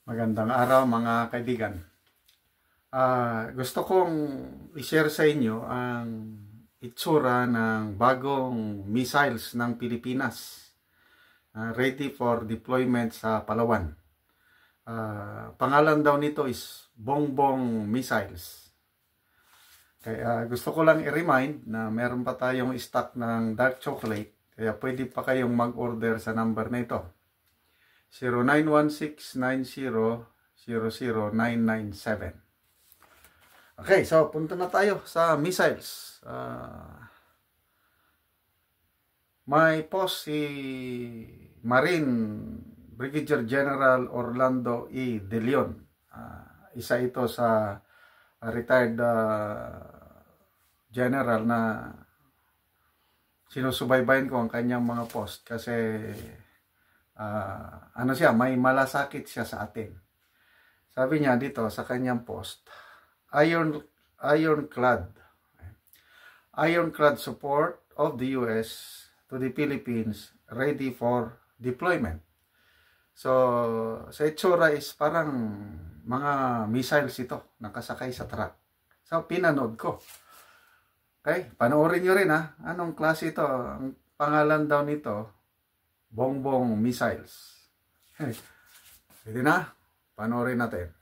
Magandang araw mga kaibigan. Gusto kong i-share sa inyo ang itsura ng bagong missiles ng Pilipinas ready for deployment sa Palawan. Pangalan daw nito is Bongbong Missiles. Kaya gusto ko lang i-remind na meron pa tayong stock ng dark chocolate, kaya pwede pa kayong mag-order sa number na ito. 0916-90-00997. Okay, so punta na tayo sa missiles. May post si Marine Brigadier General Orlando E. De Leon. Isa ito sa retired general na sinusubaybayan ko ang kanyang mga post kasi may malasakit siya sa atin. Sabi niya dito sa kanyang post, ironclad support of the US to the Philippines ready for deployment. So sa itsura is parang mga missiles ito nakasakay sa truck. So pinanood ko. Okay, panoorin nyo rin anong klase ito. Ang pangalan daw nito Bongbong Missiles. Pwede na? Panoorin natin.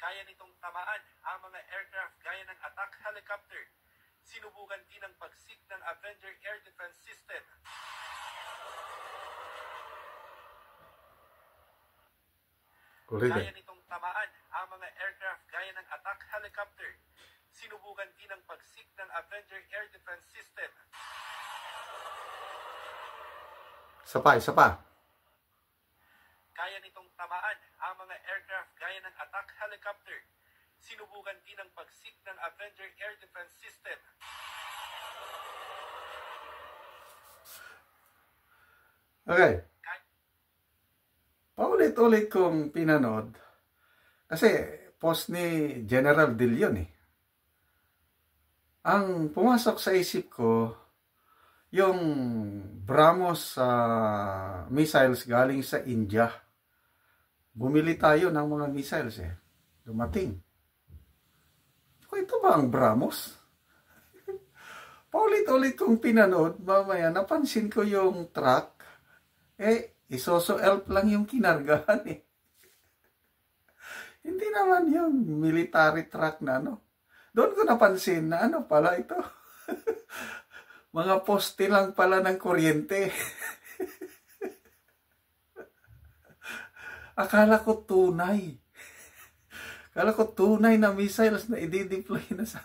Kaya nitong tamaan ang mga aircraft gaya ng attack helicopter. Sinubukan din ang pagsik ng Avenger Air Defense System. Kaya nitong tamaan ang mga aircraft gaya ng attack helicopter. Sinubukan din ang pagsik ng Avenger Air Defense System. Isa pa. Kaya nitong tamaan ang mga aircraft gaya ng attack helicopter. Sinubukan din ang pagsik ng Avenger Air Defense System. Okay. Paulit-ulit kong pinanood kasi post ni General De Leon Ang pumasok sa isip ko yung BrahMos missiles galing sa India. Bumili tayo ng mga missiles Dumating. Ito ba ang BrahMos? Paulit-ulit kong pinanood, mamaya napansin ko yung truck. Isoso elf lang yung kinargahan Hindi naman yung military truck na Doon ko napansin na pala ito. Mga poste lang pala ng kuryente. Akala ko tunay. Akala ko tunay na missiles na i-deploy na sa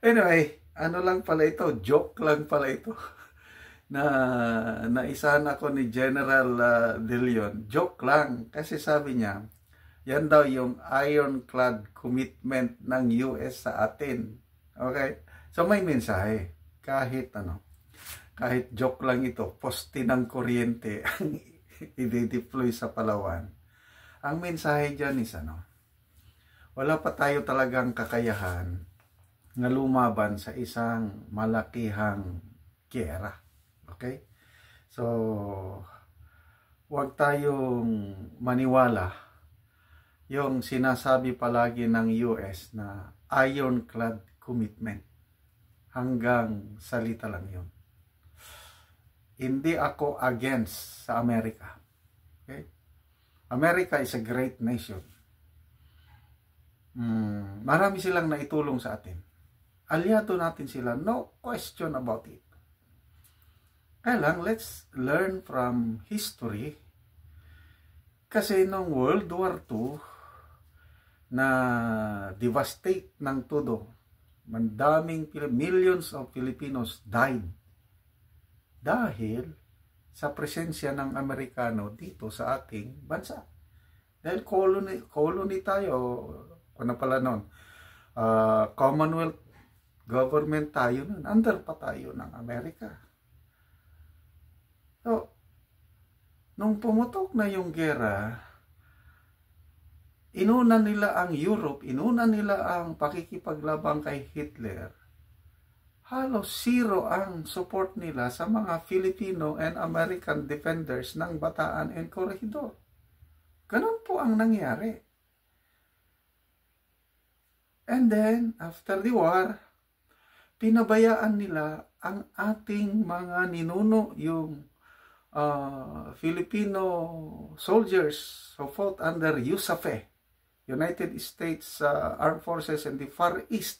Anyway, lang pala ito. Joke lang pala ito. Naisahan ako ni General De Leon. Joke lang. Kasi sabi niya, yan daw yung ironclad commitment ng US sa atin. Okay? So may mensahe. Kahit joke lang ito, poste ng kuryente ang i-deploy sa Palawan. Ang mensahe dyan is wala pa tayo talagang kakayahan na lumaban sa isang malakihang giyera. Okay? So, huwag tayong maniwala yung sinasabi palagi ng US na ironclad commitment. Hanggang salita lang yun. Hindi ako against sa Amerika. Okay? America is a great nation. Marami silang naitulong sa atin. Aliado natin sila. No question about it. Kaya lang, let's learn from history. Kasi nung World War II, na devastate ng todo, millions of Filipinos died dahil sa presensya ng Amerikano dito sa ating bansa. Dahil colony tayo, Commonwealth government tayo nun, under pa tayo ng Amerika. So, nung pumutok na yung gera, inuna nila ang Europe, inuna nila ang pakikipaglabang kay Hitler halos zero ang support nila sa mga Filipino and American defenders ng Bataan and Corregidor. Ganun po ang nangyari. And then, after the war, pinabayaan nila ang ating mga ninuno, yung Filipino soldiers who fought under USAFE, United States Armed Forces in the Far East.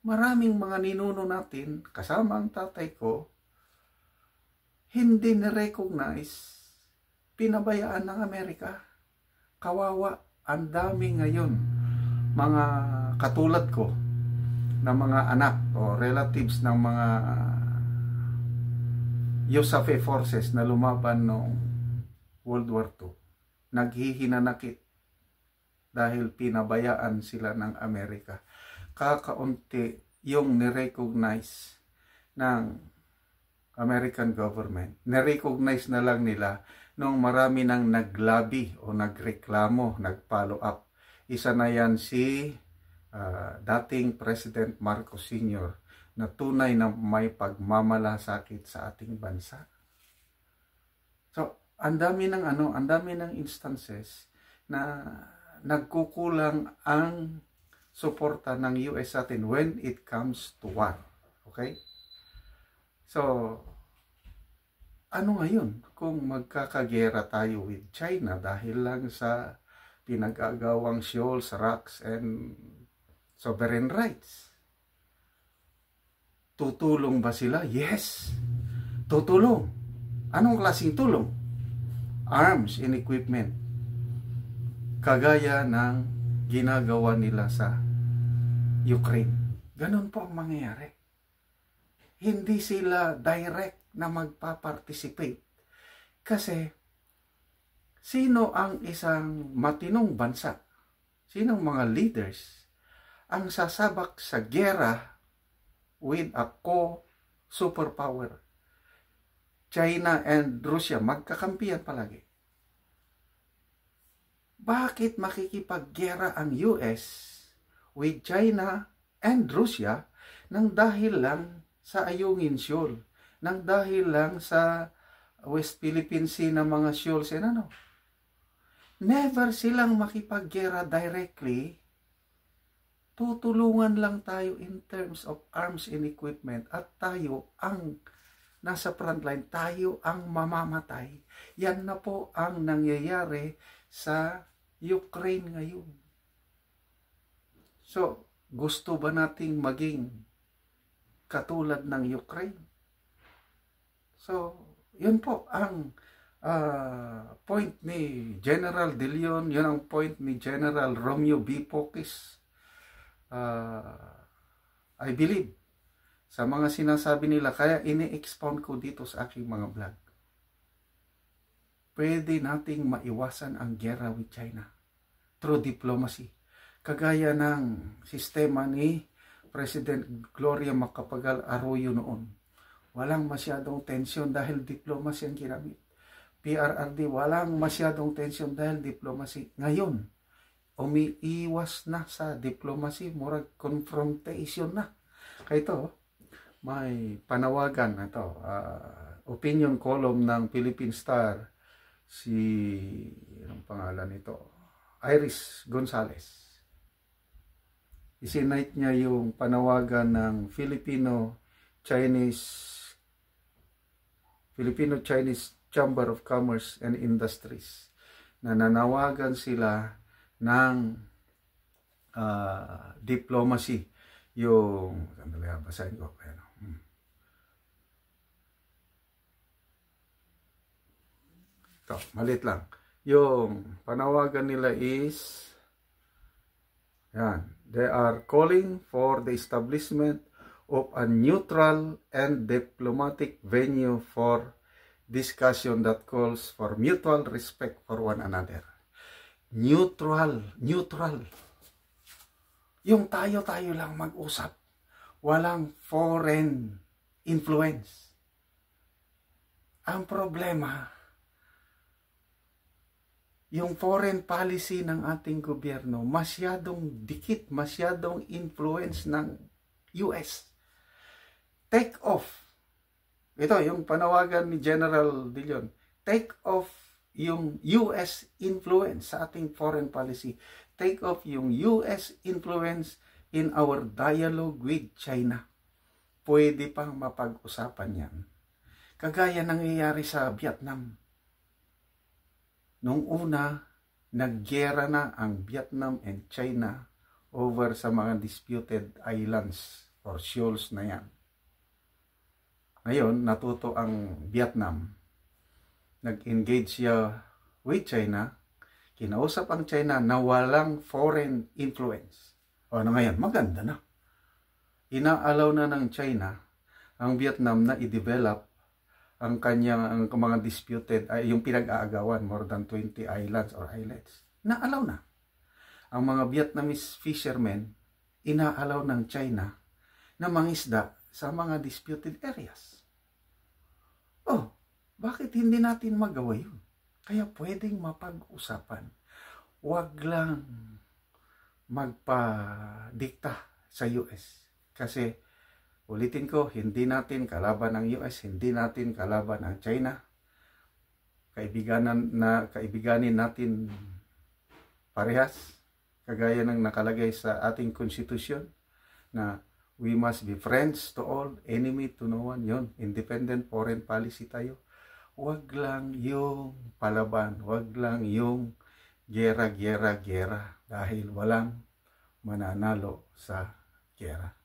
Maraming mga ninuno natin, kasama ang tatay ko, hindi na-recognize, pinabayaan ng Amerika. Kawawa, ang dami ngayon, mga katulad ko, na mga anak o relatives ng mga USAFE forces na lumaban noong World War II, naghihinanakit dahil pinabayaan sila ng Amerika. Kakaunti yung nirecognize ng American government. Nirecognize na lang nila nung marami nang naglabi o nagreklamo, nag-follow up. Isa na yan si dating President Marcos Sr. na tunay na may pagmamalasakit sa ating bansa. So, ang dami ng instances na nagkukulang ang suporta ng US sa atin when it comes to war. Okay? So, ano ngayon kung magkakagera tayo with China dahil lang sa pinag-agawang shoals, rocks, and sovereign rights? Tutulong ba sila? Yes. Tutulong. Anong klaseng tulong? Arms and equipment. Kagaya ng ginagawa nila sa Ukraine. Ganon po ang mangyayari. Hindi sila direct na magpa-participate. Kasi, sino ang isang matinong bansa? Sinong mga leaders ang sasabak sa gera with a co-superpower? China and Russia, magkakampiyan palagi. Bakit makikipaggera ang US with China and Russia nang dahil lang sa Ayungin Shoal, nang dahil lang sa West Philippine Sea na mga shoals and ano? Never silang makipaggera directly. Tutulungan lang tayo in terms of arms and equipment at tayo ang nasa frontline, tayo ang mamamatay. Yan na po ang nangyayari sa Ukraine ngayon. So, gusto ba nating maging katulad ng Ukraine? So, yun po ang point ni General De Leon, yun ang point ni General Romeo B. Pokis. I believe sa mga sinasabi nila, kaya ini-expound ko dito sa aking mga vlog. Pwede nating maiwasan ang gera with China through diplomacy. Kagaya ng sistema ni President Gloria Macapagal Arroyo noon. Walang masyadong tensyon dahil diplomacy ang ginamit. PRRD, walang masyadong tensyon dahil diplomacy. Ngayon, umiiwas na sa diplomacy, murag confrontation na. Kaya ito, may panawagan na ito, opinion column ng Philippine Star, anong pangalan nito? Iris Gonzalez. Isinite niya yung panawagan ng Filipino-Chinese Chamber of Commerce and Industries na nanawagan sila ng diplomacy. Yung, sandali, basahin ko. Ito, malit lang. Yung panawagan nila is, yan, they are calling for the establishment of a neutral and diplomatic venue for discussion that calls for mutual respect for one another. Neutral. Yung tayo-tayo lang mag-usap. Walang foreign influence. Ang problema, yung foreign policy ng ating gobyerno, masyadong dikit, masyadong influence ng US. take off. Ito, yung panawagan ni General De Leon, take off yung US influence sa ating foreign policy. Take off yung US influence in our dialogue with China. Pwede pang mapag-usapan yan. Kagaya nangyayari sa Vietnam. Nung una, naggera na ang Vietnam and China over sa mga disputed islands or shoals na yan. Ngayon, natuto ang Vietnam. Nag-engage siya with China. Kinausap ang China na walang foreign influence. O na ngayon, maganda na. Inaalaw na ng China ang Vietnam na i-develop ang kanyang mga disputed, yung pinag-aagawan, more than 20 islands or islets. Inaalaw na. Ang mga Vietnamese fishermen, inaalaw ng China na mangisda sa mga disputed areas. Oh, bakit hindi natin magawa yun? Kaya pwedeng mapag-usapan. Huwag lang magpa-dikta sa US. Kasi, ulitin ko, hindi natin kalaban ng US, hindi natin kalaban ng China. Kaibiganin natin parehas, kagaya ng nakalagay sa ating konstitusyon, na we must be friends to all, enemy to no one. Yun, independent foreign policy tayo. Huwag lang yung palaban, huwag lang yung gera, dahil walang mananalo sa gera.